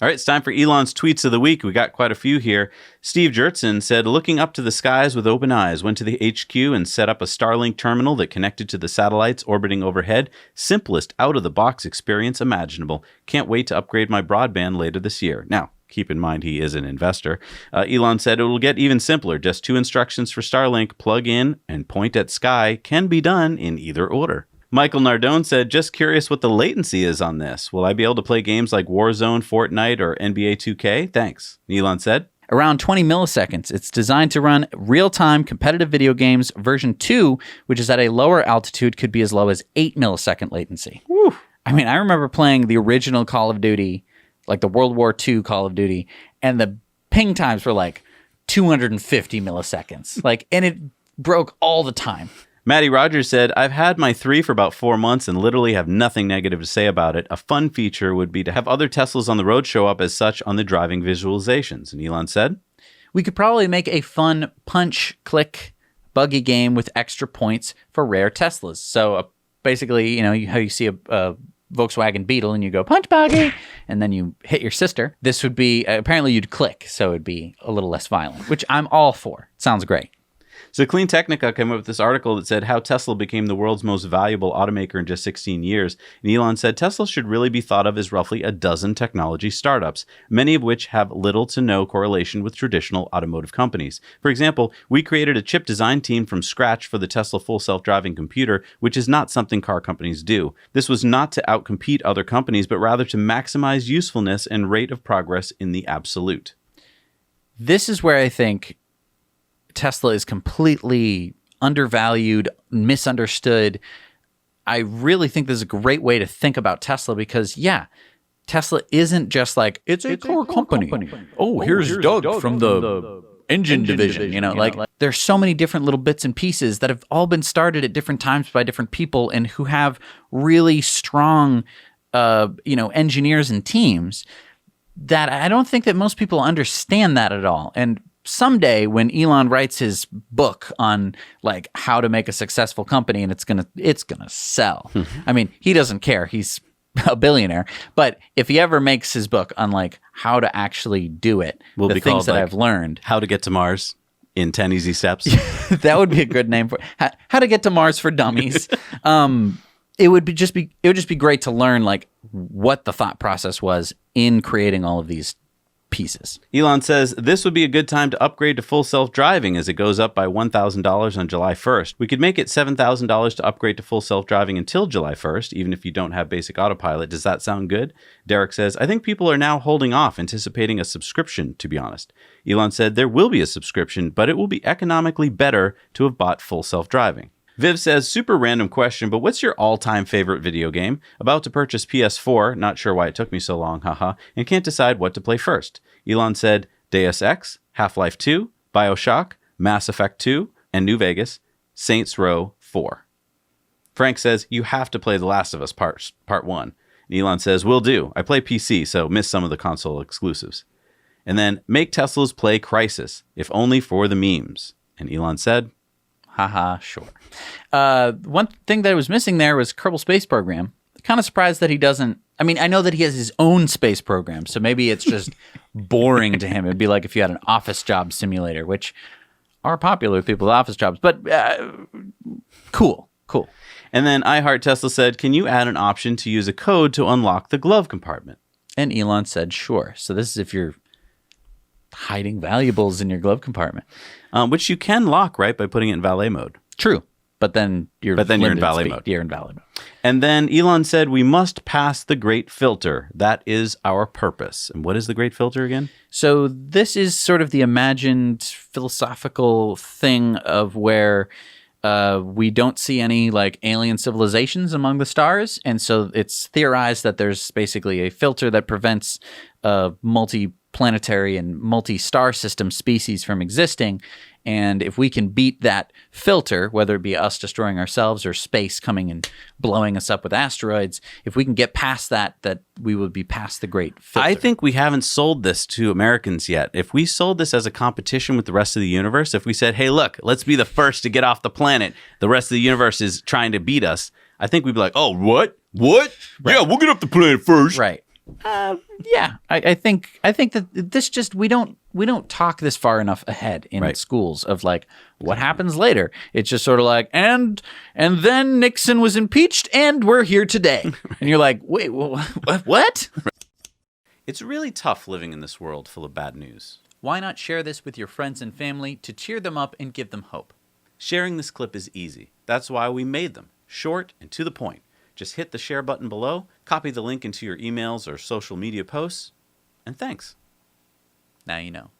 All right, it's time for Elon's tweets of the week. We got quite a few here. Steve Jertson said, looking up to the skies with open eyes, went to the HQ and set up a Starlink terminal that connected to the satellites orbiting overhead. Simplest out-of-the-box experience imaginable. Can't wait to upgrade my broadband later this year. Now, keep in mind he is an investor. Elon said it will get even simpler. Just 2 instructions for Starlink, plug in and point at sky, can be done in either order. Michael Nardone said, just curious what the latency is on this. Will I be able to play games like Warzone, Fortnite, or NBA 2K? Thanks. Elon said, around 20 milliseconds. It's designed to run real-time competitive video games. Version 2, which is at a lower altitude, could be as low as 8 millisecond latency. Whew. I mean, I remember playing the original Call of Duty, like the World War II Call of Duty, and the ping times were like 250 milliseconds. And it broke all the time. Matty Rogers said, I've had my 3 for about 4 months and literally have nothing negative to say about it. A fun feature would be to have other Teslas on the road show up as such on the driving visualizations. And Elon said, we could probably make a fun punch-click buggy game with extra points for rare Teslas. So basically, how you see a Volkswagen Beetle and you go punch buggy and then you hit your sister. This would be, apparently you'd click, so it'd be a little less violent, which I'm all for. Sounds great. So Clean Technica came up with this article that said how Tesla became the world's most valuable automaker in just 16 years. And Elon said Tesla should really be thought of as roughly a dozen technology startups, many of which have little to no correlation with traditional automotive companies. For example, we created a chip design team from scratch for the Tesla full self-driving computer, which is not something car companies do. This was not to outcompete other companies, but rather to maximize usefulness and rate of progress in the absolute. This is where I think Tesla is completely undervalued, misunderstood. I really think this is a great way to think about Tesla because, Tesla isn't just like, it's a car company. Oh, here's Doug from the engine division. There's so many different little bits and pieces that have all been started at different times by different people and who have really strong, engineers and teams that I don't think that most people understand that at all. And someday when Elon writes his book on how to make a successful company and it's gonna sell. I mean, he doesn't care. He's a billionaire. But if he ever makes his book on how to actually do it, the things that I've learned. How to Get to Mars in 10 Easy Steps. That would be a good name for it. How to Get to Mars for Dummies. It would just be great to learn what the thought process was in creating all of these pieces. Elon says this would be a good time to upgrade to full self-driving as it goes up by $1,000 on July 1st. We could make it $7,000 to upgrade to full self-driving until July 1st, even if you don't have basic autopilot. Does that sound good? Derek says, I think people are now holding off, anticipating a subscription, to be honest. Elon said there will be a subscription, but it will be economically better to have bought full self-driving. Viv says, super random question, but what's your all-time favorite video game? About to purchase PS4, not sure why it took me so long, haha, and can't decide what to play first. Elon said, Deus Ex, Half-Life 2, BioShock, Mass Effect 2, and New Vegas, Saints Row 4. Frank says, you have to play The Last of Us Part 1. And Elon says, will do. I play PC, so miss some of the console exclusives. And then, make Teslas play Crysis, if only for the memes. And Elon said, haha, sure. One thing that was missing there was Kerbal Space Program. Kind of surprised that he doesn't. I mean, I know that he has his own space program, so maybe it's just boring to him. It'd be like if you had an office job simulator, which are popular with people with office jobs, but cool. And then iHeart Tesla said, can you add an option to use a code to unlock the glove compartment? And Elon said, sure. So this is if you're hiding valuables in your glove compartment. Which you can lock, right, by putting it in valet mode. True. But then you're in valet mode. You're in valet mode. And then Elon said, we must pass the great filter. That is our purpose. And what is the great filter again? So this is sort of the imagined philosophical thing of where we don't see any alien civilizations among the stars. And so it's theorized that there's basically a filter that prevents multi-planetary and multi-star system species from existing. And if we can beat that filter, whether it be us destroying ourselves or space coming and blowing us up with asteroids, if we can get past that we would be past the great filter. I think we haven't sold this to Americans yet. If we sold this as a competition with the rest of the universe, if we said, hey, look, let's be the first to get off the planet, the rest of the universe is trying to beat us, I think we'd be like, oh, what? Right. Yeah, we'll get off the planet first. Right. Yeah, I think that this just we don't talk this far enough ahead in Right. schools of like what happens later. It's just sort of like and then Nixon was impeached and we're here today, and you're like, wait, what? It's really tough living in this world full of bad news. Why not share this with your friends and family to cheer them up and give them hope? Sharing this clip is easy. That's why we made them. Short and to the point. Just hit the share button below, copy the link into your emails or social media posts, and thanks. Now you know.